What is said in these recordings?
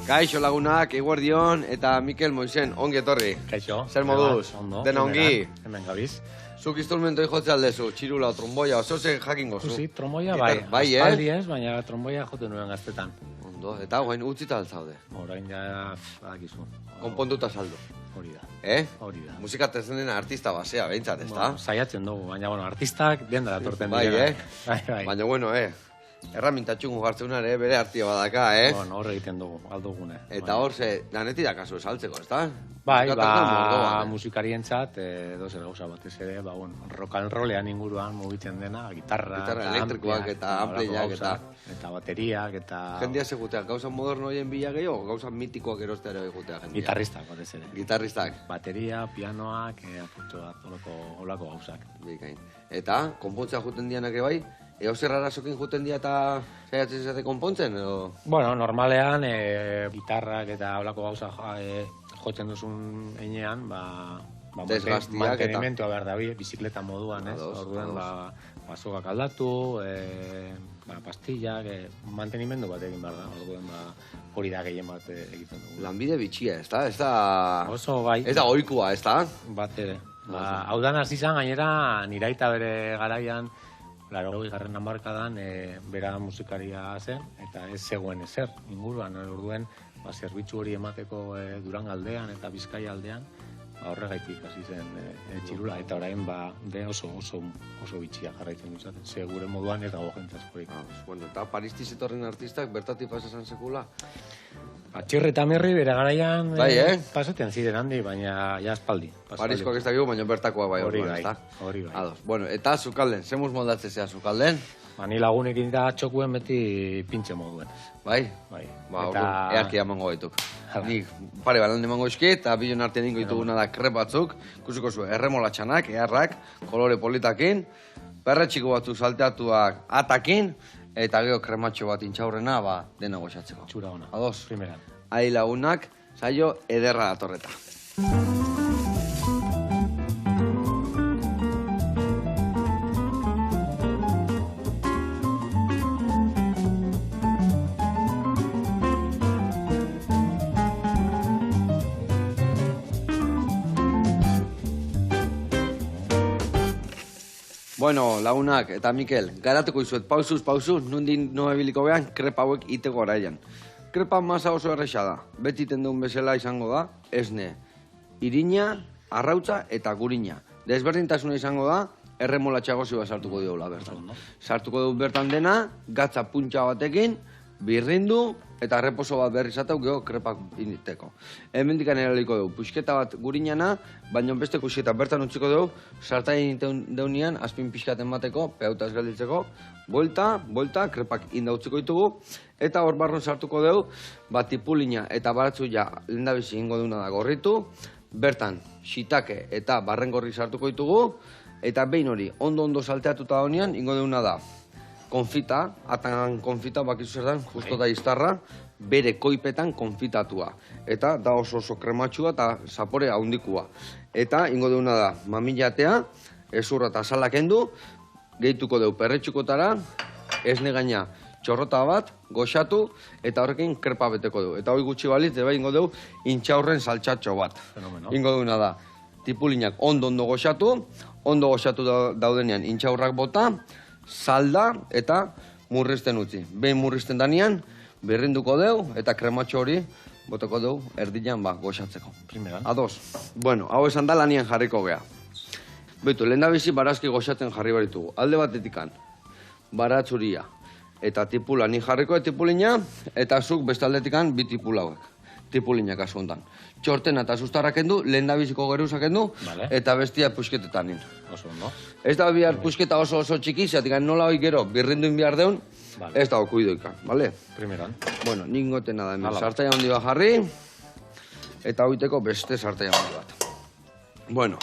Kaixo lagunak, Eguerdion eta Mikel Moisen, ongi etorri. Kaixo. Zer moduz? Dena ongi. Hemen gabiz. Zuk instrumentoi jotze aldezu, txirula o tromboia, oso ze jakingo zu. Ikusi, tromboia bai. Aspaldi ez, baina tromboia joten nuen gaztetan. Ondo, eta guain utzita altzaude. Orain ja, badakizu. Konponduta saldo. Hori da. Hori da. Musika tezen artista basea, behintzat, ez da? Saiatzen dugu, baina, artistak denda datorten bai, dira. Bai. Baina, bueno, erramintatxungu jartzeunare, bere artia badaka, Bueno, hor egiten dugu, aldugune. Eta hor, laneti da kasu esaltzeko, ez da? Bai, musikarientzat, zer gauza batez ere, rock and rollean inguruan mugitzen dena, gitarra elektrikoak eta ampliak eta bateriak eta... Jendia seguteak, gauza moderno hoien bila gehiago, gauza mitikoak erostea ere egutea jendia. Gitarristak, batez ere. Gitarristak. Bateria, pianoak, apurtxo bat, olako gauzak. Bikain. Eta, konpontzea juten dianak bai? Eo zer arazokin juten dia eta saiatzen zate konpontzen, edo? Bueno, normalean, gitarrak eta olako gauza jotzen duzun einean, mantenimentua behar da, bizikleta moduan, ez? Orduen, bazokak aldatu, pastillak, mantenimendu bat egin behar da, orduen, hori da gehien bat egiten dugu. Lanbide bitxia, ez da? Ez da... Oso, bai. Ez da oikua, ez da? Bat ere. Hau da hasi izan, gainera, niraita bere garaian, 80. hamarkadan bera musikaria zen, eta ez zegoen ezer inguruan, orduen zerbitzu hori emateko Durango aldean eta Bizkaia aldean, horregaitik hasi zen txirula, eta orain oso bitxia jarraitzen duzaten, ze gure moduan ez dago jente askorik. Bueno, eta Paristiz etorren artistak bertatik pasatzen sekula? Txirri eta Mirri bere garaian pasaten ziren handi, baina ja aspaldi. Pariskoak ez da baina bertakoa bai hori bai. Bueno, eta Sukalden, zemuz moldatzen zea Sukalden? Ni lagunekin da txokuen beti pintxe moduen. Bai? Bai. Eaki amango gaituk. Nik pare balan emango eski, eta bilon artean ingo dituguna da krep batzuk, kusiko zu, erremolatxanak, eharrak, kolore politakin, perretxiko batzuk salteatuak atakin, eta geho krematxo bat intxaurrena, dena goxatzeko. Txura hona. Ados? Primeran. Ahi lagunak, saio ederra datorreta. Bueno, lagunak eta Mikel, garatuko izuet pausuz, nundin noa biliko behan, krepa hauek iteko araian. Krepa masa oso erresa da, beti tendun bezala izango da, esne, irina, arrautza eta gurina. Desberdintasuna izango da, erremolatxa gozioa sartuko diola bertan. Sartuko dugu bertan dena, gatza puntxa batekin, birrindu, eta reposo bat berri zateu geho krepak initeko. Hemendikan eraliko dugu, puxketa bat gurinana, baina beste kuxketa bertan utziko dugu, sartain deunian, azpin pixkaten bateko, peautaz galditzeko, bolta, krepak indautziko ditugu, eta hor barron sartuko dugu, tipulina eta baratzu ja lehendabizi ingo duna da gorritu, bertan xitake eta barrengorri sartuko ditugu, eta behin hori ondo salteatuta honean, ingo duna da, konfita, atan konfita bakizu zer dan, justo da iztarra, bere koipetan konfitatua. Eta da oso krematxua eta zapore haundikua. Eta ingo deuna da, mamilatea, ezurra eta salak endu, gehituko deu perretxukotara, esne gaina txorrota bat, goxatu, eta horrekin krepa beteko du. Eta hori gutxi balitz, eba ingo deu, intxaurren saltxatxo bat. Ingo deuna da, tipulinak ondo goxatu daudenean intxaurrak bota, salda eta murrizten utzi. Behin murrizten danean, berrinduko deu eta krematxo hori boteko deu erdian goxatzeko. Ados. Bueno, hau esan da lanian jarriko gea. Beitu, lehen da bizi barazki goxatzen jarri baritugu. Alde batetikan, baratzuria eta tipula ni jarriko tipulina, eta zuk beste aldetikan bi tipula hauek. Tipulinak asu hondan. Txortena eta sustarrak endu, lehen da biziko geruzak endu, eta bestia pusketetan nin. Oso ondo. Ez da bihar pusketa oso txiki, zatik nola hoi gero birrinduin bihar deun, ez da okuidoikan, bale? Primeran. Bueno, ningoten da hemen sartaia handi bat jarri, eta hoiteko beste sartaia handi bat. Bueno,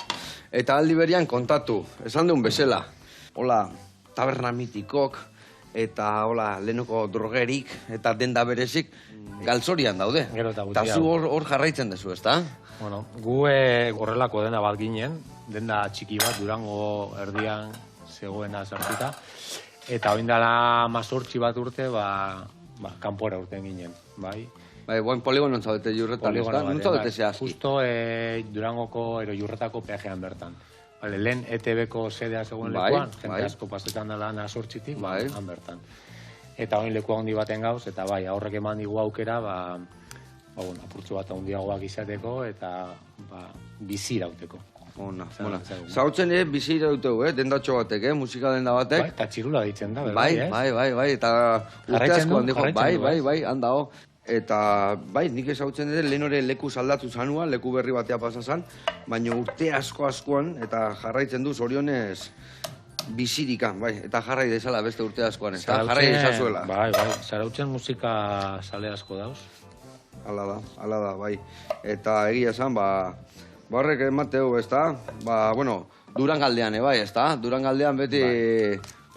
eta aldi berian kontatu, esan deun bezala, hola, taberna mitikok, eta hola, lehenoko drogerik, eta denda berezik, galtzorian daude. Eta zu hor jarraitzen dezu, ez da? Bueno, gu gorrelako dena bat ginen, denda txiki bat, Durango erdian zegoena sartuta, eta oindala 18 bat urte, kanpora urten ginen, bai? Bai, guain poligonon zaudete Jurretan, ez da? Non zaudete zehazki? Justo Durangoko ero Jurretako peajean bertan. Vale, lehen ETB-ko sedea zegoen lekuan, jente asko pasetan dela Nasortzitik, han bertan. Eta oin leku handi baten gauz, eta bai, aurrek eman digu aukera, apurtxo bat handiagoak izateko, eta bizi irauteko. Ona. Zautzen bizi irauteko, dendatxo batek, musika denda batek. Bai, eta txirula ditzen da, bai. Bai, eta urte asko handiko, bai, handao. Eta, bai, nik ezautzen dut, lehen hori leku saldatu zanua, leku berri batea pasazan, baina urte askoan, eta jarraitzen du, zorionez, bizirikan, bai, eta jarrai dezala beste urte askoan, eta jarrai dezazuela. Bai, Zarautzen musika sale asko dauz. Hala da, bai. Eta egia esan, horrek emateu, ez da? Durangaldean, bai, ez da? Durangaldean beti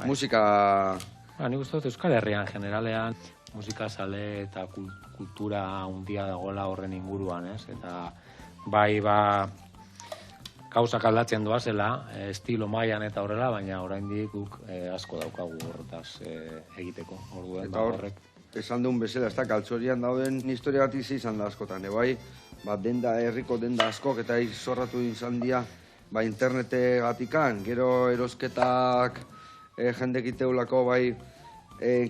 musika... Nik uste dut Euskal Herrian, generalean, musika sale eta kultura handia dagoela horren inguruan, ez? Eta bai, gauzak aldatzen doazela, estilo mailan eta horrela, baina oraindik guk asko daukagu horretaz egiteko. Eta horrek, esan duen bezala, ez da, Galtzorian dauden historia bat izan da askotan, bai? Herriko denda askok eta izorratu izan dira, internete gatikan, gero erosketak jendek iteulako, bai,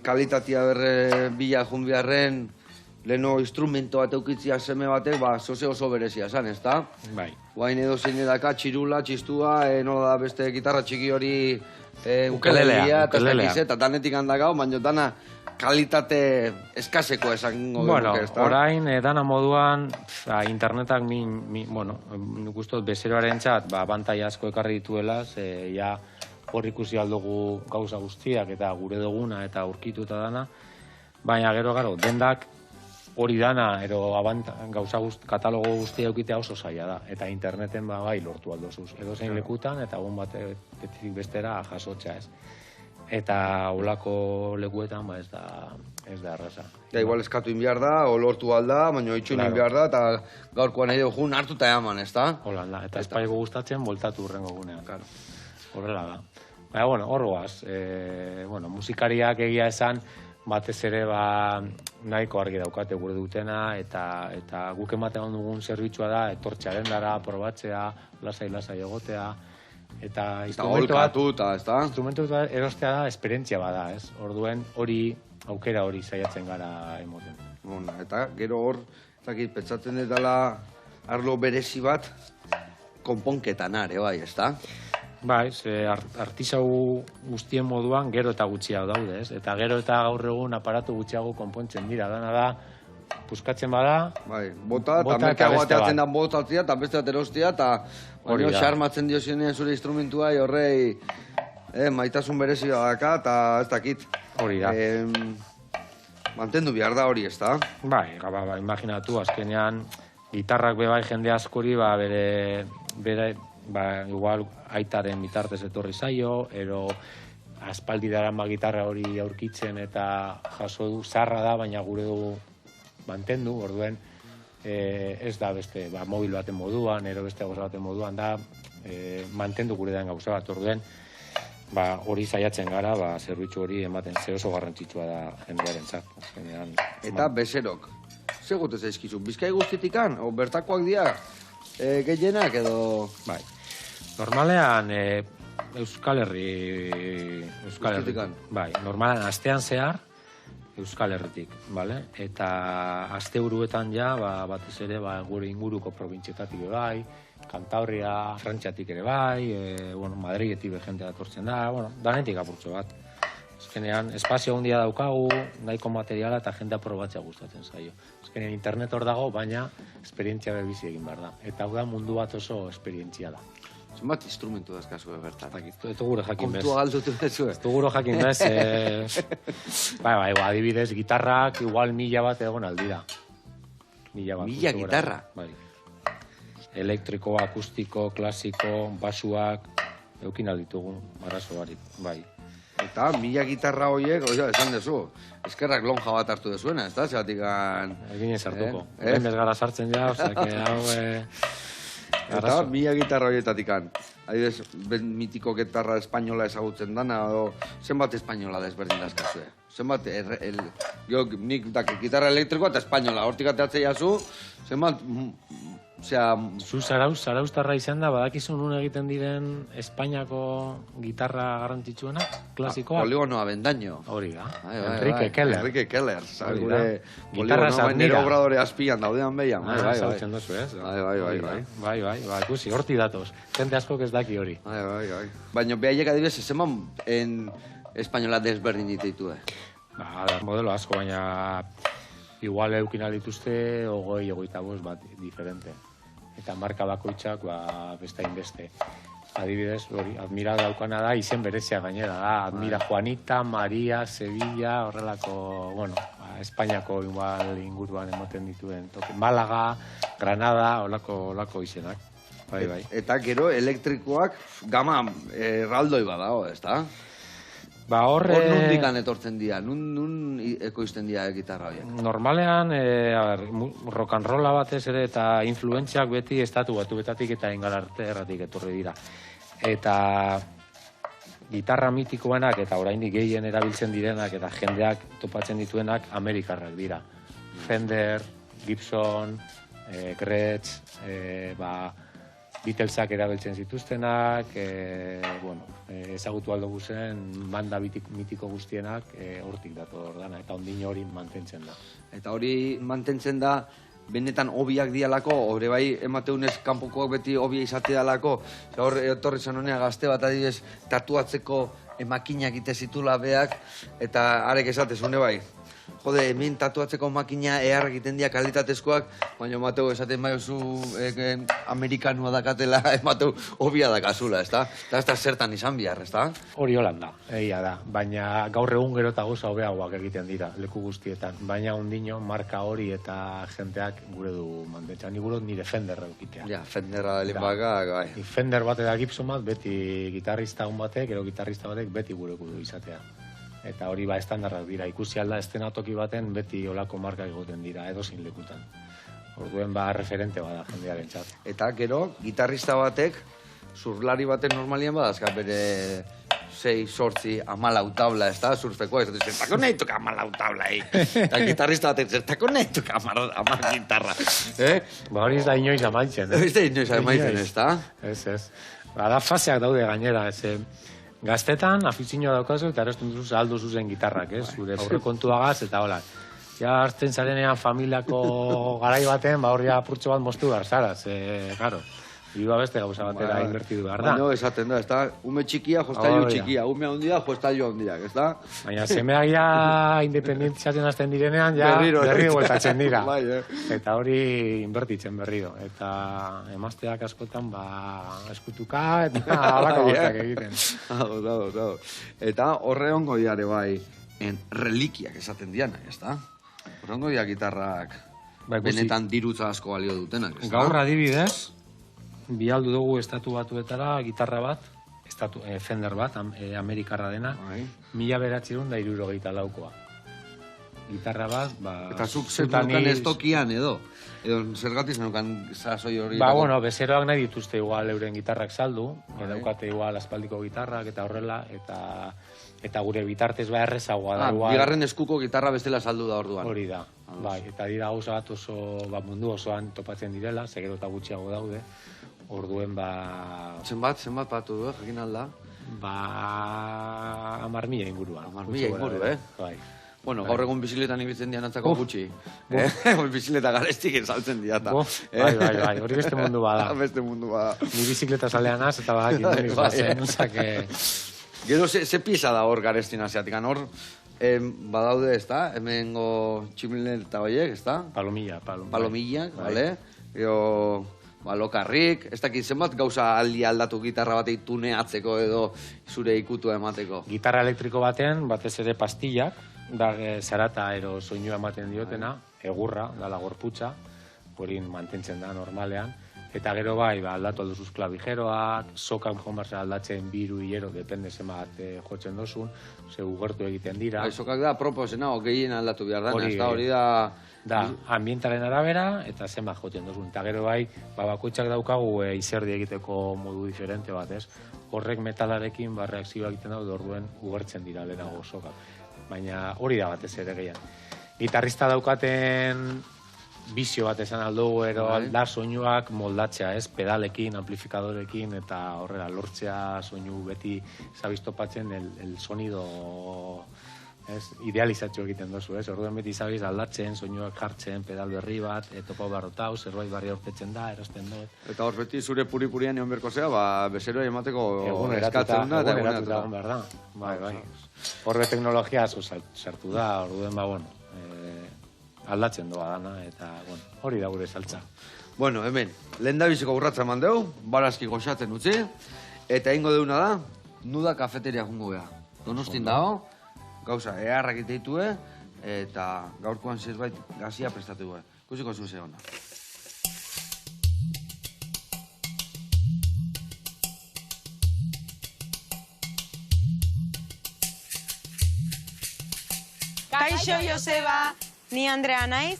kalitatea bila junbiarren, leheno instrumento bat eukitzia seme batek, oso berezia esan, ez da? Bai. Guain edo zein edaka, txirula, txistua, nola da beste gitarra txiki hori ukelelea, eta danetik handakau, baina dana kalitate eskaseko esango genuke, ez da? Orain, dana moduan, internetak nik uste dut bezeroaren txat, bantai asko ekarri dituela, ja, hor ikusi aldugu gauza guztiak eta gure duguna eta aurkitu eta dana, baina gero dendak hori dana, gauza katalogo guztia eukitea oso zaila da, eta interneten bai lortu aldozuz. Edo zein lekutan eta egun batetik bestera jasotzea ez. Eta olako lekuetan ez da erraza. Igual eskatu inbiar da, o lortu alda, baina itxun inbiar da, eta gaurkoan nahi dugun hartu eta eman, ez da? Holanda, eta espaigo gustatzen, voltatu hurrengo gunean. Horrela da. Baina, hor goaz, musikariak egia esan, batez ere nahiko argi daukate gure dutena, eta guk ematen dugun zerbitzua da, etortxaren dara, probatzea, lasai egotea, eta instrumentu bat erostea da, esperientzia bada, ez? Orduen aukera hori saiatzen gara emoten. Eta gero hor, pentsatzen dut dela arlo berezi bat, konponketan are, bai, ez da? Bai, artisau guztien moduan gero eta gutxiago daude, ez? Eta gero eta gaur egun aparatu gutxiago konpontzen dira. Dana da, puskatzen bada... Bai, bota eta merkeago ateatzen da botatzea, eta beste aterostia, eta hori xarmatzen dio zionean zure instrumentua, horrei maitasun berezi daka, eta ez dakit. Hori da. Mantendu behar da hori, ez da? Bai, imaginatu, azkenean, gitarrak bebai jende askori, bere igual aitaren bitartez etorri zaio, ero aspaldi darama gitarra hori aurkitzen eta jaso du, zarra da, baina gure dugu mantendu, orduen ez da beste mobil baten moduan, ero beste gauza baten moduan, da mantendu gure den gauza bat, orduen hori saiatzen gara, zerbitzu hori ematen ze oso garrantzitsua da jendearen zat. Eta bezerok, ze gute zaizkizu, Bizkai guztitikan, o bertakoak dira, gehienak edo... Bai. Normalean, Euskal Herritik. Bai, normalean, astean zehar, Euskal Herritik, bale? Eta asteburuetan ja, batez ere, gure inguruko probintzietatik bai, Kantabria, Frantziatik ere bai, Madridetik jente datortzen da, danetik apurtxo bat. Azkenean, espazio handia daukagu, nahiko materiala eta jendea probatzea gustatzen zaio. Azkenean, internet hor dago, baina esperientzia bebizi egin behar da. Eta hau da mundu bat oso esperientzia da. Zenbat instrumentu dazkazu bertan? Ez gure jakin bez. Kontua galdutu bezu. Ez gure jakin bez. Adibidez, gitarrak igual 1000 bat egon aldira. 1000 gitarra? Bai. Elektriko, akustiko, klasiko, basuak, eukin alditugu, arazo barik, bai. Eta 1000 gitarra horiek, esan dezu, eskerrak lonja bat hartu dezuena, ez da? Zeatik Egin ez hartuko. Egin ez gara sartzen ja, hau... Eta mila gitarra horietatikan. Adibidez, mitiko gitarra espainola ezagutzen dana, edo zenbat espainola desberdin dazkazue. Zenbat, nik gitarra elektrikoa eta espainola, hortik ateatzea jazu, zenbat, Zu zarauztarra izan da, badakizu nun egiten diren Espainiako gitarra garrantzitsuena, klasikoa? Poligonoa bendaño. Hori da, Enrique Keller. Enrique Keller, gure gitarra nire obradore azpian daudean behian. Zautzen duzu, ez? Bai, ikusi, horti datoz. Jente askok ez daki hori. Bai. Baina behaiek adibidez, zeman espainola desberdin ditu, Modelo asko, baina igual eukin dituzte 20-25 bat diferente. Eta marka bakoitzak bestain beste. Adibidez, Admira daukana da, izen berezia gainera da. Admira Juanita, Maria, Sevilla, horrelako, Espainiako igual inguruan emoten dituen toke. Málaga, Granada, horrelako izenak. Bai. Eta gero elektrikoak gama erraldoi badao, ez da? Hor nundikan etortzen dira, nun ekoizten dira gitarra horiek? Normalean, rock and rolla batez ere eta influentziak beti estatu batuetatik eta Engalarte erratik etorri dira. Eta gitarra mitikoenak eta oraindik gehien erabiltzen direnak eta jendeak topatzen dituenak Amerikarrak dira. Fender, Gibson, Gretsch, Beatlesak erabiltzen zituztenak, ezagutu aldugu zen banda mitiko guztienak hortik dator dana, eta ondin hori mantentzen da. Eta hori mantentzen da, benetan hobiak dialako, hori bai emateunez kanpokoak beti hobia izate dalako, hor etorri zen honea gazte bat adibidez tatuatzeko makinak ite zitula beak, eta arek esatezune bai. Jode, hemen tatuatzeko makina egiten dira kalitatezkoak, baina emateu esaten baiozu amerikanua dakatela, emateu hobia dakazula, ez da? Eta ez da zertan izan bihar, ez da? Hori Holanda, egia da, baina gaur egun gero eta gauza hobeagoak egiten dira, leku guztietan. Baina ondino, marka hori eta jenteak gure du mantentzan, ni gure nire Fenderra eukitea. Ja, Fenderra limbakak, bai. Fender bat eta Gibson bat, beti gitarrista batek, gero gitarrista batek, beti gure du izatea. Eta hori estandarrak dira, ikusi alda estenatoki baten beti olako marka egoten dira, edozein lekutan. Orduen referente bada jendearen txat. Eta gero, gitarrista batek, surflari baten normalian badazka bere 6-8 14 tabla, ez da, surfeko, ez da, zertako nahi toka 14 tabla, Eta gitarrista batek, zertako nahi toka 10 gitarra. Hori ez da inoiz amaitzen, Ez da inoiz amaitzen, ez da? Ez. Da faseak daude gainera, gaztetan, afizioa daukazu, eta erosten duzu aldo zuzen gitarrak, zure aurrekontuagaz, eta hola. Ja, hartzen zarenean familiako garai baten, hori apurtxo bat moztu behar zaraz, claro. Iba beste gauza batera invertidu behar da. Baina esaten da, ez da, ume txikia, jostailu txikia, ume handia, jostailu handiak, ez da? Baina semeak ja independentziatzen azten direnean, ja berri bueltatzen dira. Eta hori invertitzen berriro. Eta emazteak askotan, eskutuka, eta alako gozak egiten. Eta horre ongo diare bai, relikiak esaten diana, ez da? Horre ongo diak gitarrak benetan dirutza asko balio dutenak, ez da? Gaur adibidez, bialdu dugu estatu batuetara gitarra bat, Fender bat, Amerikarra dena, 1964koa. Gitarra bat, Eta zuk zenukan ez tokian edo zergatik zenukan sasoi hori? Bezeroak nahi dituzte igual euren gitarrak saldu, daukate igual aspaldiko gitarrak eta horrela, eta gure bitartez errezagoa da. Bigarren eskuko gitarra bestela saldu da orduan. Hori da, eta dira gauza bat oso mundu osoan topatzen direla, segero eta gutxiago daude. Orduen Zenbat batu du, jakin alda? 10.000 inguruan. 10.000 inguru, Bai. Bueno, gaur egun biziletan ibitzen dian atzako gutxi. Bizileta garestik saltzen diata. Bai, hori beste mundu bada. Beste mundu bada. Ni bizikleta salean az, eta badakin bazen, Gero, ze pieza da hor garestin aziatikan? Hor, badaude, ez da? Hemengo tximileta horiek, ez da? Palomillak, bale? Gero, lokarrik, ez dakit zenbat gauza aldatu gitarra batei tuneatzeko edo zure ikutua emateko. Gitarra elektriko baten, batez ere pastillak, da zarata ero soinua ematen diotena, egurra, dala gorputza, hori mantentzen da normalean, Eta gero bai, aldatu alduzuz klavijeroak, sokan joan barza aldatzen biru hilero, depende zenbat jotzen dozun, ze ugertu egiten dira. Sokak da proposena, gehien aldatu behar dana, ez da hori da... Da, ambientaren arabera eta zenbat jotzen dozun. Eta gero bai, bakoitzak daukagu izerdi egiteko modu diferente bat, ez? Horrek metalarekin reakzioa egiten daude orduen ugertzen dira lehenago sokak. Baina hori da batez ere gehien. Gitarrista daukaten bizio bat esan aldugu, ero da soinuak moldatzea, ez? Pedalekin, amplifikadorekin, eta horrela lortzea soinu beti zabiztopatzen el sonido idealizatxo egiten dozu, ez? Orduen beti zabiz aldatzen, soinuak jartzen, pedal berri bat, topo barrotau, zerbait barri aurketzen da, erosten dut. Eta hor beti zure puri-purian egon berko zea, bezeroa emateko eskatzen da, eta eguneratuta egon behar da. Bai. Horre teknologia sartu da, orduen aldatzen doa dana, eta hori da gure saltza. Bueno, hemen, lehen da biziko urratza eman deu, barazki goxatzen utzi, eta ingo deuna da, Nuda kafeteria jungo beha. Donostin dago, gauza, eharrak iteitue, eta gaurkoan zerbait gazia prestatu gue. Kusiko zuen zegona. Kaixo, Joseba! Ni Andrea naiz,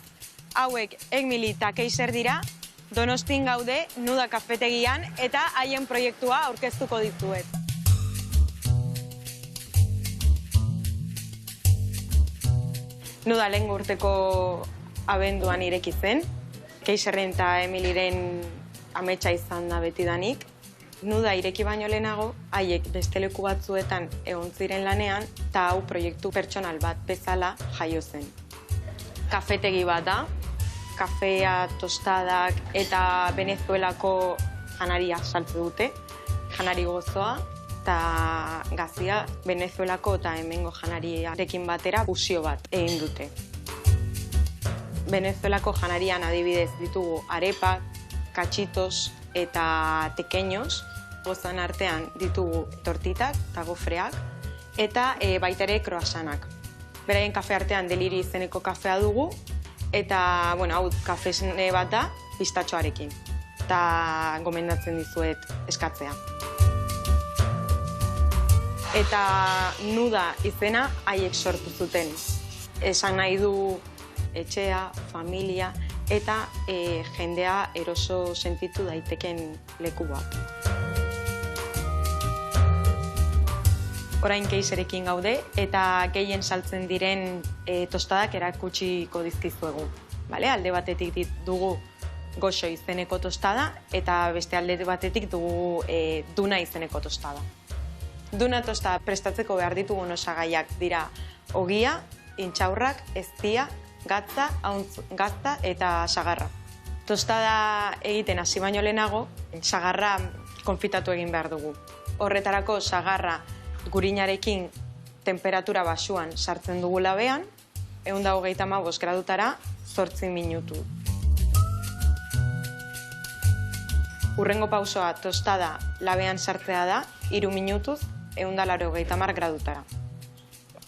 hauek Emili eta Keiser dira, Donostin gaude Nuda kafetegian eta haien proiektua aurkeztuko dizuet. Nuda lehen urteko abenduan ireki zen, Keiserren eta Emiliren ametsa izan da betidanik. Nuda ireki baino lehenago, haiek beste leku batzuetan egon ziren lanean, eta hau proiektu pertsonal bat bezala jaio zen. Kafetegi bat da, kafea, tostadak eta Venezuelako janaria saltze dute, janari gozoa, eta gazia Venezuelako eta hemengo janariarekin batera fusio bat egin dute. Venezuelako janarian adibidez ditugu arepak, kachitos eta tekeños, gozan artean ditugu tortitak eta gofreak, eta baita ere croissantak. Beraien kafe artean Deliri izeneko kafea dugu, eta, hau kafesne bat da, pistatxoarekin. Eta gomendatzen dizuet eskatzea. Eta Nuda izena haiek sortu zuten. Esan nahi du etxea, familia, eta jendea eroso sentitu daiteken leku bat. Orain Keiserekin gaude, eta gehien saltzen diren tostadak erakutsiko dizkizuegu. Alde batetik dugu Goxo izeneko tostada, eta beste alde batetik dugu Duna izeneko tostada. Duna tostada prestatzeko behar ditugun osagaiak dira ogia, intxaurrak, eztia, gatza, auntz gazta eta sagarra. Tostada egiten hasi baino lehenago, sagarra konfitatu egin behar dugu. Horretarako sagarra gurinarekin temperatura basuan sartzen dugu labean, 125 gradutara 8 minutu. Hurrengo pausoa tostada labean sartzea da, 3 minutuz 180 gradutara.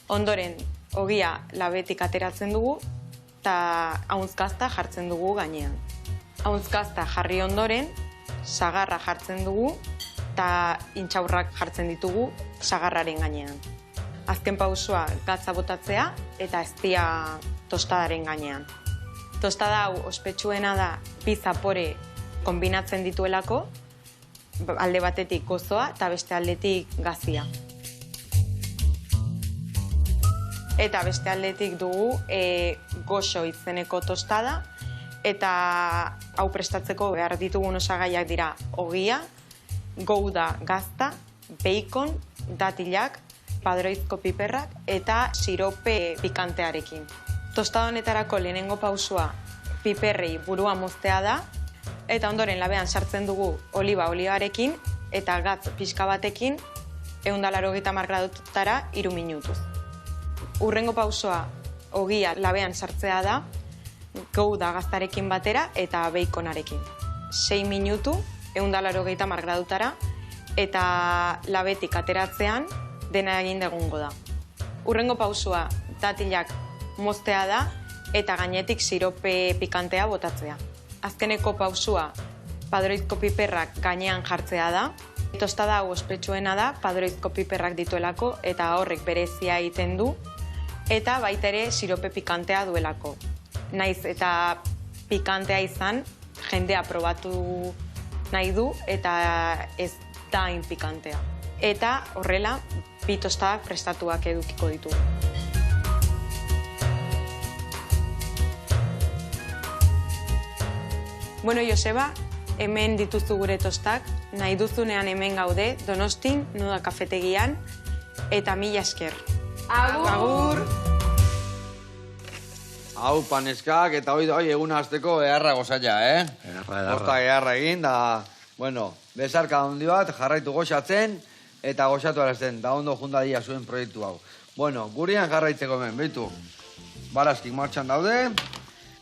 Ondoren, ogia labetik ateratzen dugu, eta auntz gazta jartzen dugu gainean. Auntz gazta jarri ondoren, sagarra jartzen dugu, eta intxaurrak jartzen ditugu sagarraren gainean. Azken pausua gatza botatzea eta eztia tostadaren gainean. Tostada hau ospetsuena da bi zapore konbinatzen dituelako, alde batetik gozoa eta beste aldetik gazia. Eta beste aldetik dugu Goxo izeneko tostada, eta hau prestatzeko behar ditugun osagaiak dira ogia, gouda gazta, bacon, datilak, padroizko piperrak eta sirope pikantearekin. Tostada honetarako lehenengo pausua piperrei burua moztea da, eta ondoren labean sartzen dugu olibarekin eta gatz pixka batekin 180 gradutara 3 minutuz. Hurrengo pausua ogia labean sartzea da, gouda gaztarekin batera eta baconarekin. 6 minutu 180 gradutara, eta labetik ateratzean dena egin egongo da. Hurrengo pausua datilak moztea da eta gainetik sirope pikantea botatzea. Azkeneko pausua padroizko piperrak gainean jartzea da. Tostada hau ospetsuena da, padroizko piperrak dituelako, eta horrek berezia egiten du, eta baita ere sirope pikantea duelako. Naiz eta pikantea izan, jendea probatu nahi du, eta ez da hain pikantea. Eta horrela, bi tostadak prestatuak edukiko ditugu. Bueno, Joseba, hemen dituzu gure tostak, nahi duzunean hemen gaude, Donostin, Nuda kafetegian, eta mila esker. Agur! Agur! Hau, paneskak, eta hoi eguna hasteko eharra gozaia, Eharra. Horta eharra egin, da, bueno, bezarka handi bat, jarraitu goxatzen, eta goxatu arazten, da ondo jundadia zuen proiektu hau. Bueno, gurian jarraitzeko hemen, behitu, barazkik martxan daude,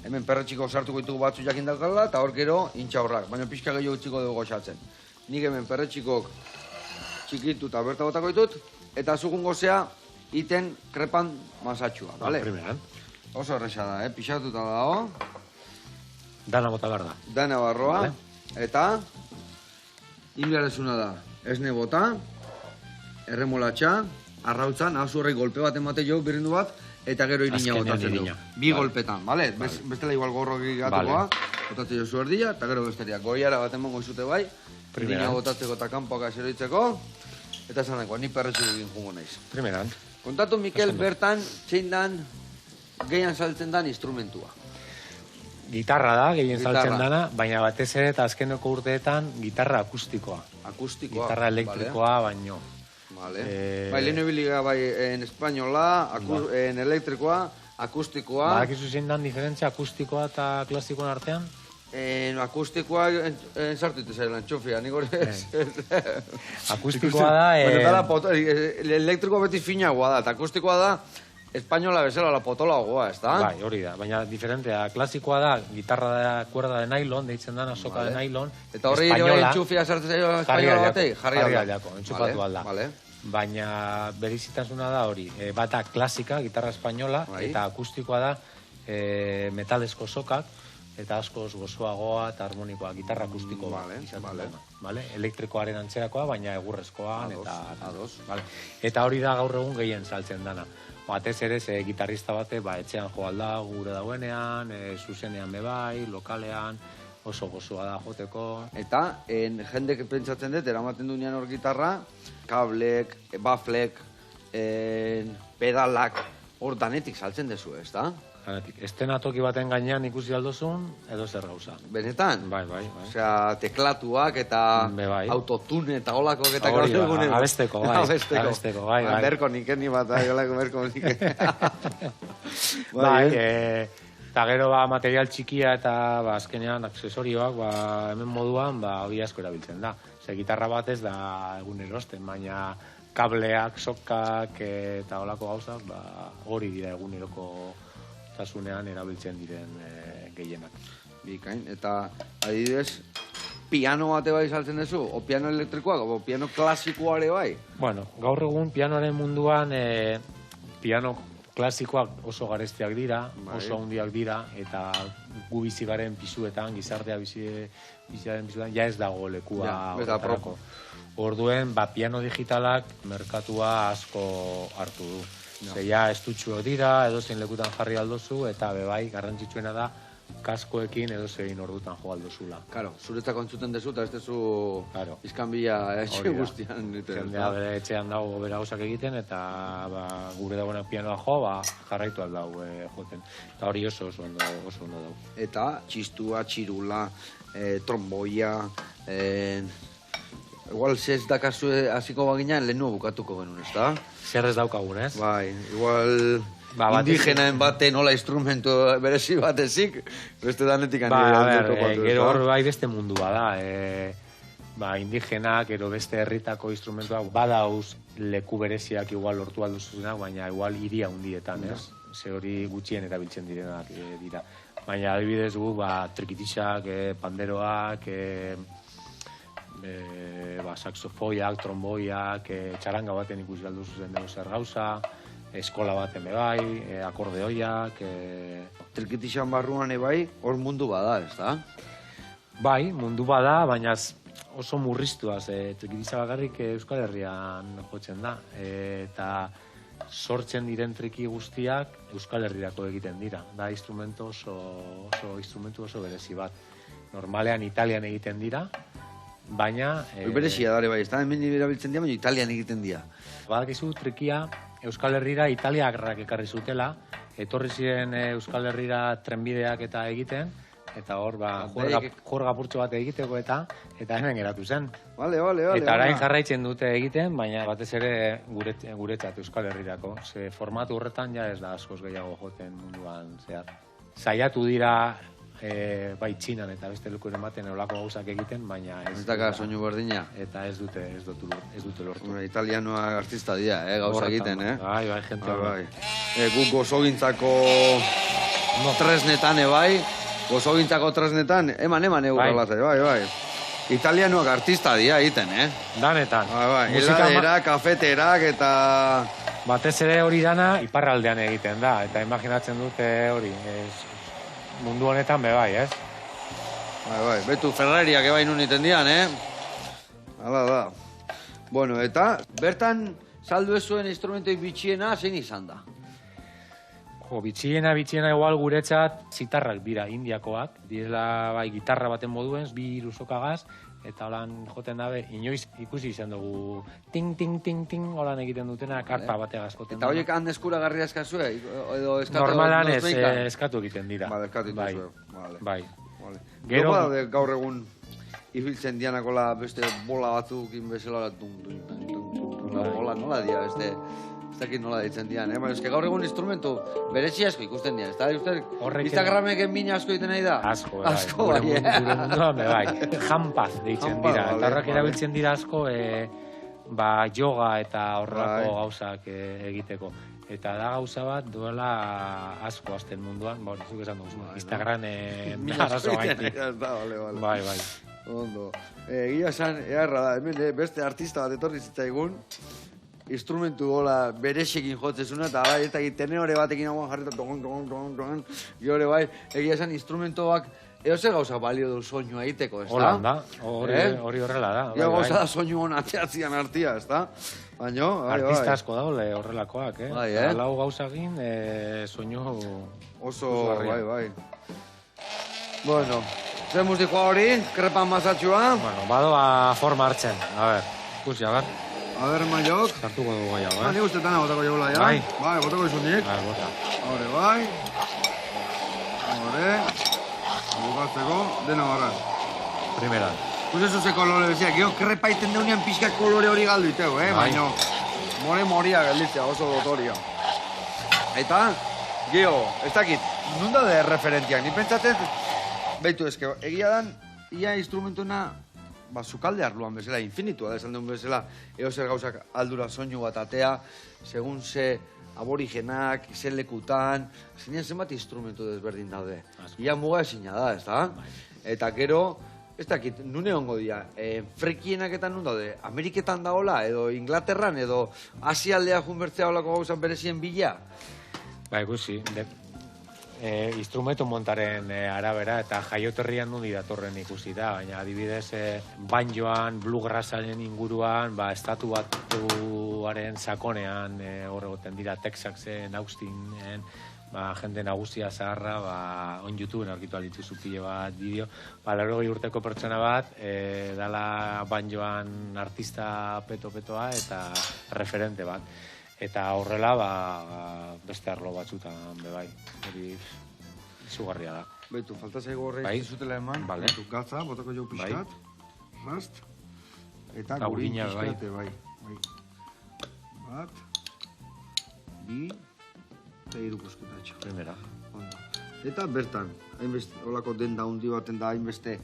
hemen perretxiko sartuko ditugu batzu jakin daukala, eta hor gero intxaurrak, baina pixka gehiago utziko dugu goxatzen. Nik hemen perretxikok txikitu eta berta botako ditut, eta zugun gozea iten krepan masatxua, bale? Primeran. Oso erresa da, pixatuta dago. Dana bota behar da. Dana barroa, Vale. eta inbiarezuna da. Esne bota, erremolatxa, arrautzan, hau horrei golpe bat emate jo, birrindu bat, eta gero irina Azkenean botatzen du. irina. Bi golpetan, bale? Bestela igual gorroki gatukoa, botatzen jo zu erdia, eta gero besteria. Goiara bat emango izute bai, irina botatzeko eta kanpoak aseroitzeko, eta esan dagoa, ni perretxik egin jungo naiz. Primeran. Kontatu, Mikel, bertan, zein dan, gehian saltzen dan instrumentua. Gitarra da, gehien Gitarra. saltzen dana, baina batez ere eta azkeneko urteetan gitarra akustikoa. Akustikoa. Gitarra elektrikoa baino. Vale. Bai, lehen ebiliga bai en espainola, en elektrikoa, akustikoa. Badakizu zein dan diferentzia akustikoa eta klasikoen artean? En akustikoa sartu zaila, entxufia, nik hori ez. Akustikoa da... Elektrikoa beti finagoa da, eta akustikoa da espainola bezala la potolagoa, ez da? Bai, hori da, baina diferentea. Klasikoa da, gitarra da kuerda de nylon, deitzen dana, soka de nylon. Eta horri ere entxufia sartu zaila espainola batei? Jarri aldako, entxupatu alda. Vale. Baina berezitasuna da hori, bata klasika, gitarra espainola, eta akustikoa da metalesko sokak, eta askoz gozoagoa eta harmonikoa, gitarra akustiko vale. Elektrikoaren antzerakoa, baina egurrezkoa. Eta hori da gaur egun gehien saltzen dana. Batez ere, gitarrista bate, etxean joalda gure dauenean, zuzenean bebai, lokalean, oso gozoa da joteko. Eta, jendek pentsatzen dut, eramaten duenean hor gitarra, kablek, baflek, pedalak, hor danetik saltzen dezu, ez da? Estenatoki baten gainean ikusi aldozun, edo zer gauza. Benetan? Bai. Osea, teklatuak eta autotune eta olakoak eta hori da, abesteko, bai. Berko niken bat, olako berko niken. Bai, eta gero material txikia eta azkenean aksesorioak hemen moduan hori asko erabiltzen da. Gitarra bat ez da egun erosten, baina kableak, sokak eta olako gauzak hori dira eguneroko tasunean erabiltzen diren gehienak. Bikain, eta adibidez, piano bate bai saltzen duzu? O piano elektrikoak, o piano klasikoa ere bai? Bueno, gaur egun pianoaren munduan piano klasikoak oso garestiak dira, oso handiak dira, eta gu bizi garen pisuetan, gizartea biziaren pisuetan, ja ez dago lekua horretarako. Orduen, piano digitalak merkatua asko hartu du. Zeia estutxuak dira, edozein lekutan jarri aldozu, eta bebai, garrantzitsuena da, kaskoekin edozein ordutan jo aldozula. Karo, zuretzako entzuten dezu, eta ez dezu izkanbila etxe guztian. Jendea bere etxean dago bera gauzak egiten, eta gure dagoenak pianoa jo, jarraitu aldau joten. Eta hori oso ondo dago. Eta txistua, txirula, tromboia, igual zez dakazu hasiko baginan lehenu bukatuko genuen, ez da? Zer ez daukagun, ez? Bai, igual indigenaen baten nola instrumentu berezi batezik, beste danetik gero hor bai beste mundua da. Indigenak, gero beste herritako instrumentuak badauz leku bereziak igual lortu alduzuzenak, baina igual hiria hundietan, ez? Ze hori gutxien erabiltzen direnak dira. Baina adibidez gu, trikitixak, panderoak, saxofoiak, tromboiak, txaranga baten ikusi alduzu zen dugu zer gauza, eskola baten bai, akordeoiak... Trikitixan barruan bai, hor mundu bada, ez da? Bai, mundu bada, baina oso murriztuaz, gisa bakarrik Euskal Herrian jotzen da, eta sortzen diren triki guztiak Euskal Herrirako egiten dira. Da instrumentu oso berezi bat. Normalean Italian egiten dira, baina... Berezia dare bai, ez da hemen erabiltzen dira, baina Italian egiten dira. Badakizu trikia Euskal Herrira Italiarrak ekarri zutela, etorri ziren Euskal Herrira trenbideak eta egiten, eta hor, juerga purtso bat egiteko eta hemen geratu zen. Vale. Eta orain jarraitzen dute egiten, baina batez ere guretzat Euskal Herrirako. Ze formatu horretan ja ez da askoz gehiago joten munduan zehar. Saiatu dira bai Txinan eta beste lekuren baten olako gauzak egiten, baina ez daka soinu berdina. Eta ez dute lortu. Italianoak artista dira, gauza egiten, Bai, jente. Bai. Guk gozogintzako tresnetan, bai. Gozogintzako tresnetan, eman eurrelatzea, bai. Italianoak artista dira egiten, Danetan. Bai, heladerak, kafeterak eta... Batez ere hori dana iparraldean egiten da, eta imaginatzen dute hori, mundu honetan bai, ez? Bai, betu Ferrariak ebain uniten dian, Hala da. Bueno, eta bertan saldu ez zuen instrumentoik bitxiena zein izan da? Bitxiena igual guretzat zitarrak dira, indiakoak. Direla bai gitarra baten moduen, 2 sokagaz, eta holan joten dabe, inoiz ikusi izan dugu ting, holan egiten dutena, karpa bategaz joten Eta horiek han eskuragarri eskazue? Normalan eskatu egiten dira. Vale, eskatu egiten zuen. Bai. Gero gaur egun ibiltzen dianakola beste bola batzukin bezala nola dira, beste... Ez dakit nola ditzen dian, baina eske gaur egun instrumentu berezi asko ikusten dian, ez da? Instagrameken mina asko egiten nahi da? Asko, bai. Gure munduan, bai. Jampaz deitzen dira. Eta horrek erabiltzen dira asko, yoga eta horrelako gauzak egiteko. Eta da gauza bat duela asko azten munduan, zuk esan dugu, Instagramen arazo gaitik. Bai. Ondo. Egia esan, eharra da, hemen beste artista bat etorri zitzaigun, instrumentu gola berexekin jotzezuna, eta tenore batekin hauan jarrita don, gure bai, egia esan instrumentoak eose gauza balio du soinua egiteko, ez da? Hola, da, hori horrela da. Ia gauza da soinu hona teatzian artia, ez da? Baina, bai. Artista asko daule horrelakoak, Bai, Lau gauzagin, soinu... Oso, bai. Bueno, zer musikoa hori, krepan masatxua? Bueno, badoa forma hartzen, a ver, ikusi, a ver. A ver, Maiok. Sartuko dugu gehiago, Ni ustetan botako jaula, ja? Bai, botako izunik. Bai, bota. Bai. Bukatzeko, dena barra. Primera. Kusezu ze kolore bezia, gero krepaiten deunean pixka kolore hori galdu itego, baina moria gelditzea, oso dotoria. Eta, gero, ez dakit, nunda de referentiak, ni pentsatzen, behitu ezke, egia dan, ia instrumentuna, sukalde arluan bezala, infinitua da esan duen bezala, zer gauzak aldura soinu bat atea, segun ze aborigenak, ze lekutan, zinean zenbat instrumentu desberdin daude. Ia muga ezina da, ez da? Eta gero, ez dakit, nune hongo dira, frekienak eta nun daude, Ameriketan daola, edo Inglaterran, edo Asialdea junbertzea olako gauzan berezien bila? Ba, ikusi, instrumentu montaren arabera eta jaioterrian nundi datorren ikusi da, baina adibidez banjoan, bluegrassaren inguruan, estatu batuaren sakonean horregoten dira Texasen, Austinen, jende nagusia zaharra, on YouTubeen aurkitu aldituzu pile bat bideo, 80 urteko pertsona bat, dala banjoan artista peto-petoa eta referente bat. Eta horrela, beste arlo batzutan, bai, hori izugarria da. Baitu, falta zaigo horreik zutela eman, baitu, gatza, botako jau pixkat, rast, eta gurin pixkate, bai. Bat, bi, eta irukosketa Primera. Eta bertan, holako denda hundi baten da, hainbeste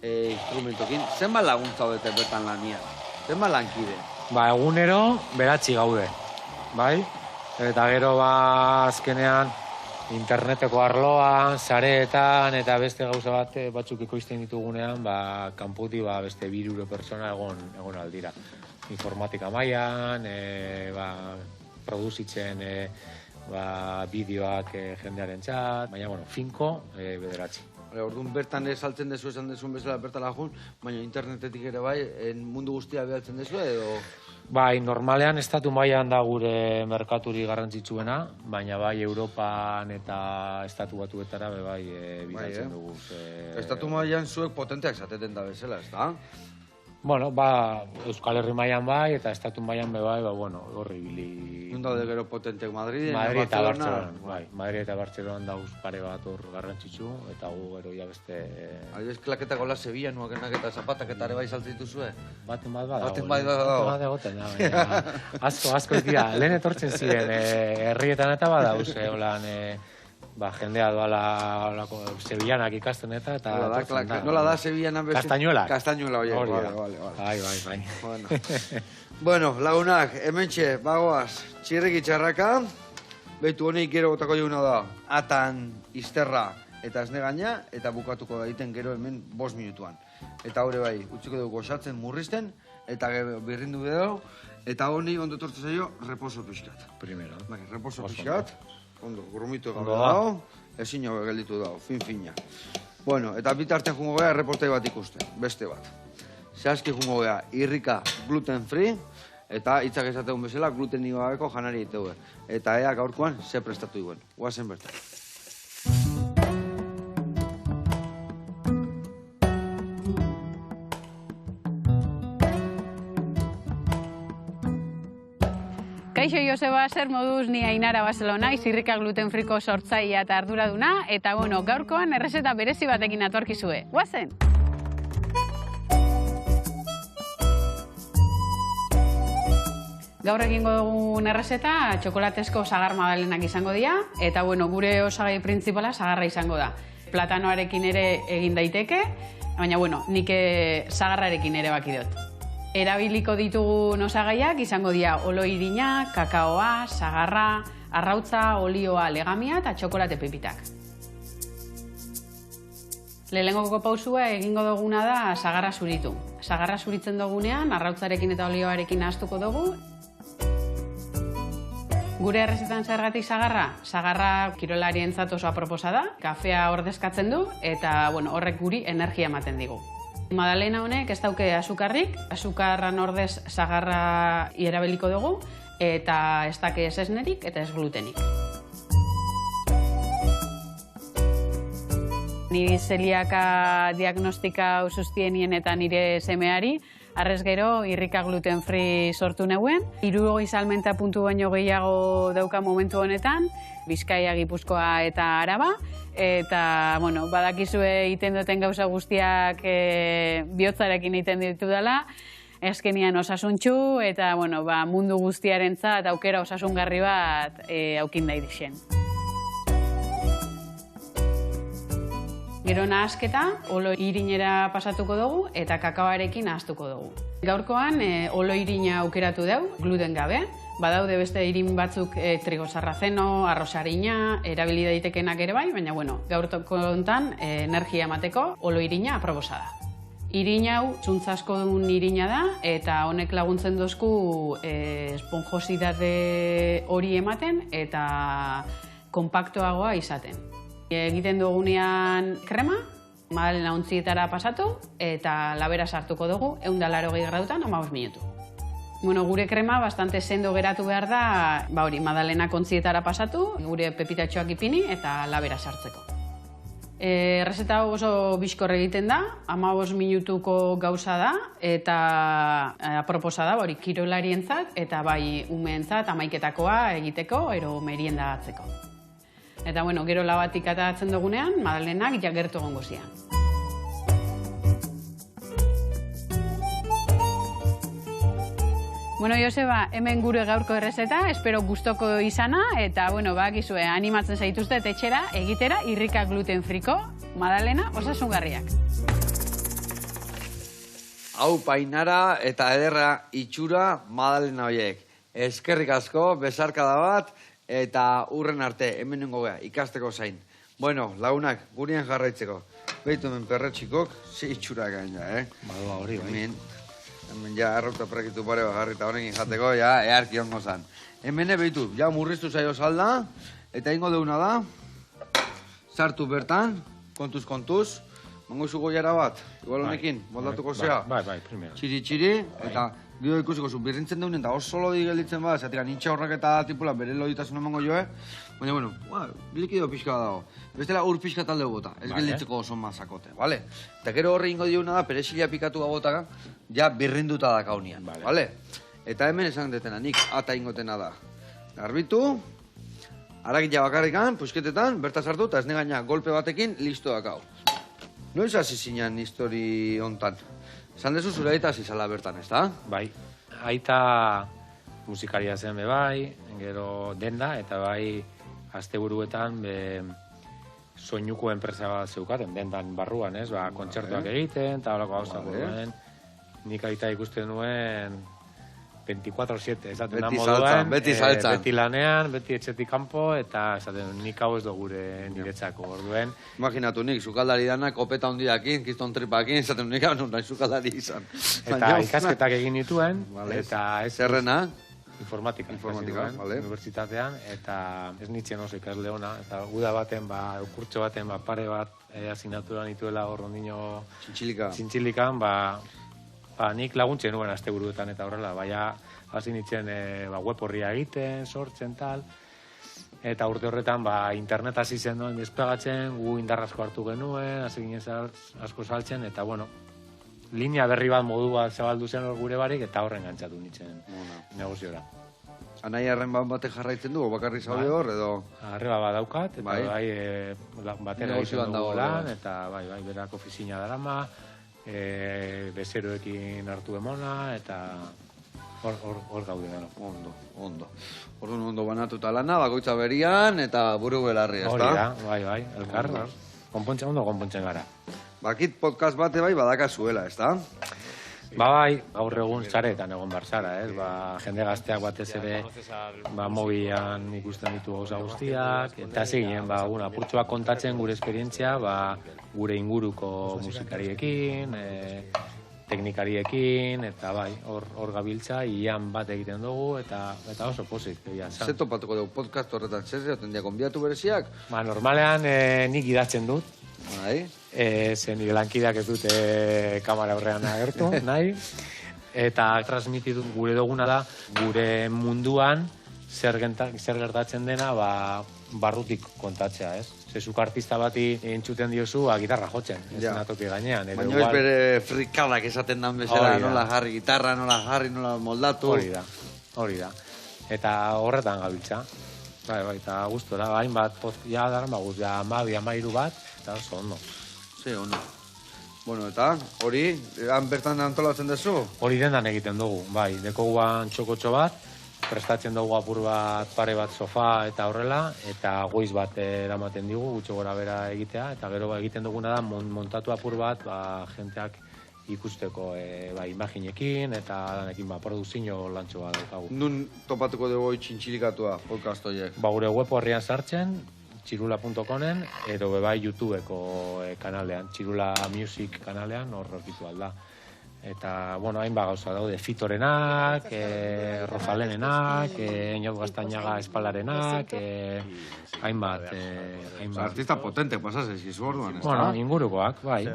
instrumentokin, zenbat laguntza hodete bertan lania? Zenbat lankide? Egunero, beratzi gaude. Bai, eta gero azkenean interneteko arloan, sareetan eta beste gauza batzuk ekoizten ditugunean, kanputi beste 200 pertsona egon aldira. Informatika mailan, produzitzen bideoak jendearen txat, baina, finko, bederatzi. Orduan bertan saltzen dezu esan dezun bezala bertala jun, baina internetetik ere bai, mundu guztia behaltzen dezu edo... Bai, normalean estatu mailan da gure merkaturi garrantzitsuena, baina bai Europan eta estatu batuetara bai bidaltzen dugu. Estatu mailan zuek potenteak zateten da bezala, ez da? Bueno, ba, Euskal Herri mailan bai, eta estatu mailan bai, bueno, horri bili... Nunda gero potentek Madrid, Madrid eta Barcelona, bai, Madrid eta Barcelona dauz pare bat hor garrantzitsu, eta gu gero ja beste... Adibidez, klaketa gola Sevilla, nuakenak eta zapatak eta ere bai saltzen dituzue? Baten bat badago. Baten bat badago. Baten bat egoten da, baina asko dira, lehen etortzen ziren, herrietan eta badauz, holan... jendea doala Sevillanak ikasten eta tortzen da. Nola da Sevillanak beste? Kastañuela. Kastañuela, oie. Bai. Bueno, lagunak, hementxe, bagoaz, txirriki txarraka, behitu honeik gero botako juguna da, atan, izterra eta esne gaina, eta bukatuko daiten gero hemen 5 minutuan. Eta hori bai, utziko dugu goxatzen, murrizten, eta birrindu edo, eta honi ondo tortu zaio, reposo pixkat. Primero. Bai, reposo pixkat. Ondo, grumito gabe dago, ezin hau gelditu dago, fin-fina. Bueno, eta bitartean jungo gara erreportai bat ikusten, beste bat. Zehazki jungo gara, irrika gluten free, eta hitzak esategun bezala gluten gabeko janari etegue. Eta ea gaurkoan ze prestatu duen. Guazen bertan. Kaixo Joseba, zer moduz ni Ainara Barcelona, irrika gluten friko sortzailea eta arduraduna, eta bueno, gaurkoan errezeta berezi batekin atorkizue. Guazen! Gaur egingo dugun errezeta txokolatezko sagar magdalenak izango dira, eta bueno, gure osagai printzipala sagarra izango da. Platanoarekin ere egin daiteke, baina bueno, nik sagarrarekin ere baki dut. Erabiliko ditugun osagaiak izango dira olo irina, kakaoa, sagarra, arrautza, olioa, legamia eta txokolate pepitak. Lehenengoko pausua egingo duguna da sagarra zuritu. Sagarra zuritzen dugunean, arrautzarekin eta olioarekin nahaztuko dugu. Gure errezetan zergatik sagarra? Sagarra kirolarientzat oso aproposa da, kafea ordezkatzen du eta bueno, horrek guri energia ematen digu. Magdalena honek ez dauke azukarrik, azukarran ordez sagarra erabiliko dugu, eta ez dake ez esnerik eta ez glutenik. Niri zeliaka diagnostika usuztienien eta nire semeari, arrez gero irrika gluten free sortu neguen. 60 salmenta puntu baino gehiago dauka momentu honetan, Bizkaia, Gipuzkoa eta Araba. Eta, bueno, badakizue egiten duten gauza guztiak bihotzarekin egiten ditu dela, azkenian osasuntxu eta, bueno, mundu guztiarentzat aukera osasungarri bat aukin nahi dixen. Gero nahasketa, olo irinera pasatuko dugu eta kakaoarekin nahaztuko dugu. Gaurkoan, olo irina aukeratu dugu, gluten gabe. Badaude beste irin batzuk trigo sarrazeno, arrosarina, erabili daitekenak ere bai, baina bueno, gaurko hontan energia emateko olo irina aproposa da. Irin hau zuntz asko duen irina da eta honek laguntzen dozku esponjositate hori ematen eta kompaktoagoa izaten. Egiten dugunean krema, magdalena ontzietara pasatu eta labera sartuko dugu 180 gradutan 15 minutu. Bueno, gure krema bastante sendo geratu behar da, magdalena kontzietara pasatu, gure pepitatxoak ipini eta labera sartzeko. Errezeta oso bizkor egiten da, 15 minutuko gauza da, eta aproposa da, kirolarientzat, eta bai umeentzat, amaiketakoa egiteko, ero merienda atzeko. Eta bueno, gero labatik atatzen dugunean, magdalenak jagertu egongo zian. Bueno, Joseba, hemen gure gaurko errezeta, espero gustoko izana, eta, bueno, bakizue, animatzen zaituzte etxera, egitera, irrika gluten friko, magdalena osasungarriak. Hau painara eta ederra itxura magdalena horiek. Eskerrik asko, besarkada bat, eta urren arte, hemen nengo geha, ikasteko zain. Bueno, lagunak, gurien jarraitzeko. Beitu hemen perretxikok, ze itxura gaina, Badua hori, bai. Hemen ja arrauta prekitu pare bat jarrita honekin jateko, ja, earki ongo zan. Hemen behitu, ja murriztu zaio salda, eta ingo deuna da, sartu bertan, kontuz, mango izu goiara bat, igual honekin, moldatuko zea. Bai, primera. Txiri, eta gero ikusiko zu, birrintzen deunen, eta oso lodi gelditzen bada, zatik nintxa horrek eta tipula bere loditasun emango joe, baina, bueno, likido pixka dago. Bestela ur pixka talde bota, ez gelditzeko oso mazakote, bale? Eta gero horre ingo diuna da, perexila pikatu gabotaka, ja birrinduta da kaunian, bale? Eta hemen esan detena, nik ata ingotena da. Garbitu, harakitza bakarrikan, puisketetan, berta sartu, eta ez negaina golpe batekin, listo dakau. Noiz hasi zinean histori hontan? Esan dezu zure aita hasi zala bertan, ez da? Bai, aita musikaria zen bai, gero denda, eta bai asteburuetan soinuko enpresa bat zeukaten, dendan barruan, ez? Kontzertuak egiten, eta horako gauzak duen. Nik aita ikusten nuen 24/7, esaten da moduan, beti saltzan. Beti lanean, beti etxetik kanpo, eta esaten nik hau ez da gure niretzako orduen. Imaginatu nik, sukaldari danak, kopeta hundiakin, kiston tripakin, esaten nik hau nahi sukaldari izan. Eta ikasketak egin nituen, eta ez... Zerrena? Informatika, vale. Unibertsitatean, eta ez nintzen oso ikasle ona, eta uda baten, kurtso baten, pare bat asignatura nituela hor ondino txintxilikan, nik laguntzen nuen asteburuetan eta horrela, baina hasi nintzen web horria egiten, sortzen tal, eta urte horretan internet hasi zen duen despegatzen, gu indarrasko hartu genuen, hasi ginen asko saltzen, eta bueno, linea berri bat modu bat zabaldu zen hor gure barik, eta horren gantzatu nintzen negoziora. Anai arren batek jarraitzen du, bakarri zaude hor, edo? Arreba bat daukat, eta batera egiten dugu lan, eta berak ofizina darama, bezeroekin hartu emona, eta hor gaude gero. Ondo. Orduan ondo banatuta lana, bakoitza berian, eta buru belarri, ez da? Hori da, elkar, ondo konpontzen gara. Bakit podcast bate badaka zuela, ez da? Gaur egun zaretan egon bar zara, ez? Jende gazteak batez ere mobilan ikusten ditu gauza guztiak, eta hasi ginen, apurtxoak kontatzen gure esperientzia, gure inguruko musikariekin, teknikariekin, eta hor gabiltza, ian bat egiten dugu, eta oso pozik. Zer topatuko dugu podcast horretan, zer zaten dia konbiatu bereziak? Normalean nik idatzen dut, zen nire lankideak ez dute kamera horrean agertu, nahi. Eta transmititu gure duguna da, gure munduan zer gertatzen dena barrutik kontatzea, ez? Zezuk artista bati entzuten diozu, gitarra jotzen, ez zenatoki gainean. Baina ez bere frikadak esaten dan bezala, nola jarri gitarra, nola jarri, nola moldatu. Hori da. Eta horretan gabiltza. Eta gustora, hainbat, ja dara, ja 12 bat, eta oso ondo. Ondo. Bueno, eta hori, bertan antolatzen duzu? Hori dendan egiten dugu, dekoguan txokotxo bat, prestatzen dugu apur bat, pare bat sofa eta horrela, eta goiz bat eramaten digu, gutxo gora bera egitea, eta gero egiten duguna da montatu apur bat, jenteak ikusteko imaginekin, eta danekin produzio lantxo bat daukagu. Nun topatuko dugu txintxilikatua podcast horiek? Gure web horrian sartzen, txirula.comen, edo YouTubeko kanalean, Txirula Music kanalean, hor aurkitu alda. Eta, hainbat gauza daude, Fitorenak, Rozalenenak, Eñaut Gaztañaga Espalarenak, hainbat. Artista potente, pasaz eskizu orduan, ez da? Ingurukoak, bai.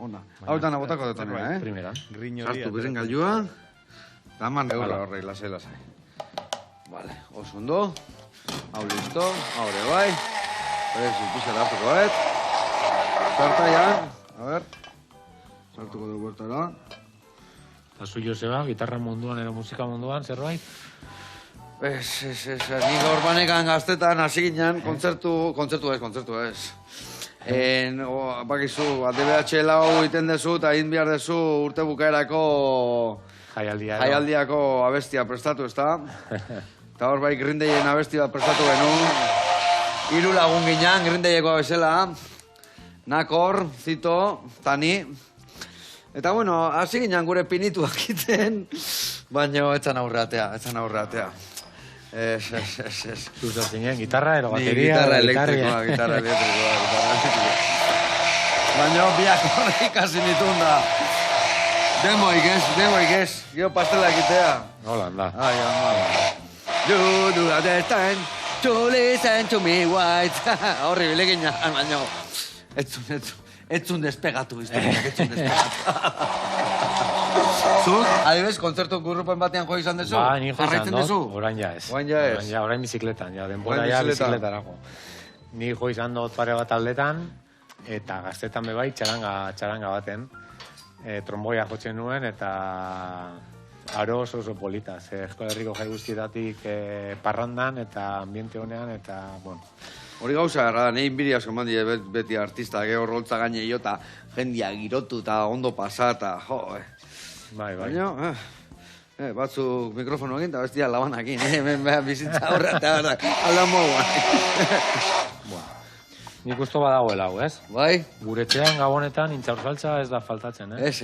Ona. Hau eta nabotako detonera, Primeran. Sartu biren gailua, eta eman eurra horrei, lasai. Vale, oso ondo. Hau listo, haure bai. Pisa hartuko, Sarta ya, a ver. Sartuko dugu bertara. Eta zu Joseba, gitarra munduan, edo musika munduan, zerbait? Nik orbanekan gaztetan hasi ginen, kontzertu ez. Bakizu, ADBH lau iten dezu, eta egin behar dezu urte bukaerako jaialdiako abestia prestatu, ez da? Eta hor Green Dayen abesti bat prestatu genuen. 3 lagun ginen, Green Dayeko abesela. Nakor, Zito, Tani. Eta hasi ginen gure pinituak iten, baina etzan aurreatea. Zuzo zinen, gitarra, ero bateria? Gitarra elektrikoa. Baina biak horrik hasi nitun da. Demoik ez, gero pastela egitea. Hola, da. You do understand, to listen to me white. Horri bilekin baina. etzun despegatu, historiak, etzun despegatu. Zuk, adibes, kontzertu grupen batean joa izan dezu? Ba, ni jo izan Jarraitzen dezu? dut, orain ja ez. Orain ja ez. Orain bizikletan, ja, denbora Orain ja bizikletan. bizikletarako. Ni jo izan dut pare bat aldetan, eta gaztetan bebai txaranga baten. Tromboia jotzen nuen, eta aro oso polita. Euskal Herriko jai guztietatik parrandan, eta ambiente honean, eta, bueno. Hori gauza erra, nahi inbiri asko mandi beti artista, geho roltza gaine jota, jendia girotu eta ondo pasata, jo, Bai. Baina, batzuk mikrofono egin eta bestia labanakin, hemen bizitza horra eta aldan moguan. Nik usto badagoela hau, ez? Bai? Gure etxean gabonetan intxaur saltza ez da faltatzen, Ez,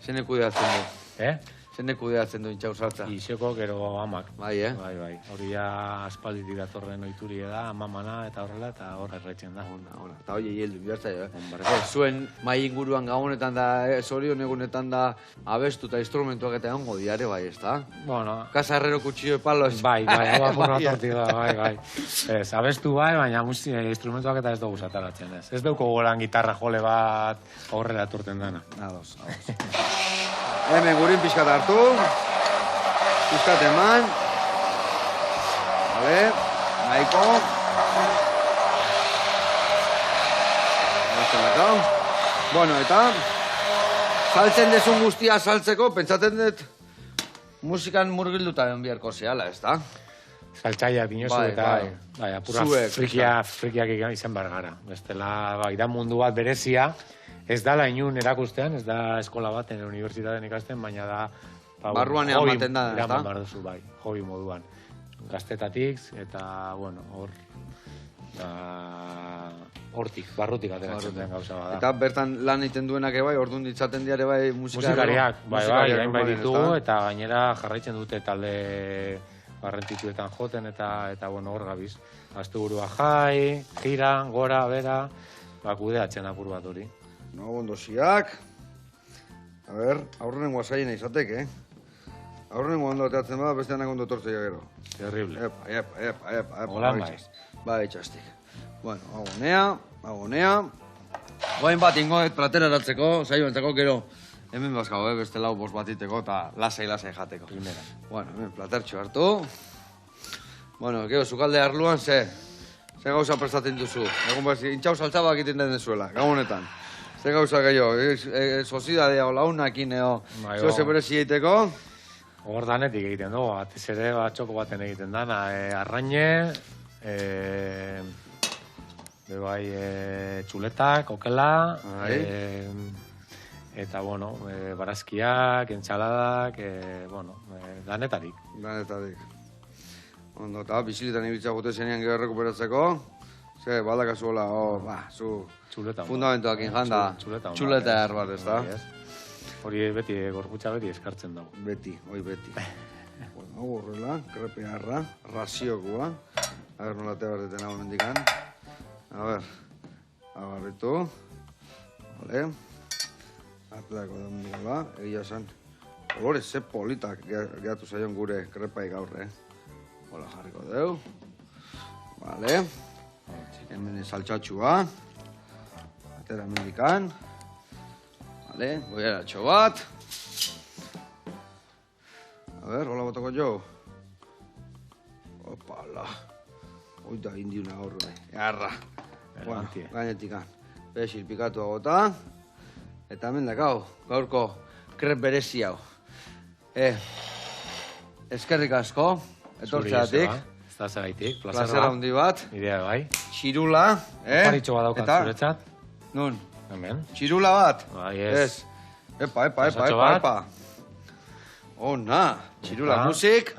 Zene kudeatzen du. Eh? Zene kudeatzen du intxaur saltza. Iseko gero amak. Bai, Bai. Hori ja aspalditik datorren oituria da, amamana eta horrela, eta hor erretzen da. Eta hori hieldu, bihartza jo, Hombre. Zuen mai inguruan gabonetan da, zorion egunetan da, abestu eta instrumentuak eta egongo diare, bai, ez da? Bueno, Casa Herrero kutxio de palo. bai, hau apurra tortik da, bai. Ez, abestu bai, baina instrumentuak eta ez dugu sataratzen, ez. Ez duko golan gitarra jole bat horrela turten dana. Ados. Hemen gurin pixkat hartu. Pixkat eman. Vale, nahiko. Bueno, eta saltzen desun guztia saltzeko, pentsaten dut musikan murgilduta den biharko zehala, ez da? Saltzaia dinozu Bai, eta bai. bai, apurra Zuek, frikiak izan behar gara. Bestela, bai, da mundu bat berezia, ez dala inun erakustean, ez da eskola baten, unibertsitatean ikasten, baina da... Barruan ematen da, ez da? Eraman behar duzu, bai, hobi moduan. Gaztetatik, eta, bueno, hortik, barrutik ateratzen den gauza bada. Eta bertan lan egiten duenak bai, orduan ditzaten diare bai Musikariak, bai, hainbat normalen, ditugu, ezta? eta gainera jarraitzen dute talde garrantzitsuetan joten, eta bueno, hor gabiz. Asteburua jai, gira, gora, bera, kudeatzen apur bat hori. No, ondosiak. A ber, aurrenengoa zailena izatek, Aurrenengoa ondo ateatzen bada, besteanak ondo tortzea gero. Terrible. Epa. Holan bai. Bai, txastik. Bueno, agonea. Goain bat ingo platera eratzeko, zailo entzako gero. Hemen bazkago, beste lau bost batiteko eta lasai jateko. Primera. Bueno, hemen platertxo hartu. Bueno, gero, zukalde arluan, ze gauza prestatzen duzu. Egun behar, intxau saltzabak egiten den dezuela, gabonetan. Ze gauza gehiago, sozidadea o launakin ego, zeu zeberezi egiteko. Hor danetik egiten dugu, atez ere txoko baten egiten dana. Arraine, bai, txuletak, okela, eta, bueno, barazkiak, entzaladak, danetarik. Danetarik. Ondo, eta bizilitan ibiltza gote zenean gero rekuperatzeko. Ze, baldakazuela, zu fundamentoakin janda, txuleta erbat, ez da? Hori beti, gorputza beti eskartzen dago. Beti, hoi beti. Bueno, hau horrela, krepearra, raziokoa. A ber, nola tebarreten hau mendikan. A ber, agarritu. Vale. Atlako da mendikala, egia esan. Olore, ze politak gehatu zaion gure krepai gaur, Hola, jarriko deu. Vale. Hemen saltxatxua. Atera mendikan. Vale, goiaratxo bat. A ber, hola botako jo. Opala. Oita indiuna horre. Jarra. Bueno, gainetikan. Besil pikatu agota. Eta hemen dakau, gaurko krep berezi hau. Eskerrik asko, etortzeatik. Ez da zeraitik, Plazera handi bat. Idea bai. Txirula, Oparitxo bat daukat zuretzat. Nun, Hemen. txirula bat. Bai, ez. Epa. Ona, txirula musik.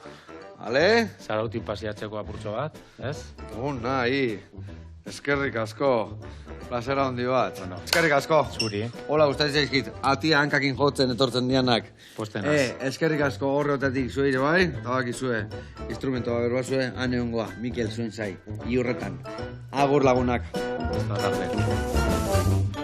Ale, Zarautin pasiatzeko apurtxo bat, ez? ona, eskerrik asko. Plazera handi bat. Eskerrik asko. Zuri. Hola, gustatzen zaizkit, atia hankakin jotzen etortzen dianak. Postenaz. Eskerrik asko horretatik zueire bai, tabakizue, instrumentoa berbazue, ane hongoa, Mikel zuen zai, iurretan. Agur lagunak. Hasta tarde.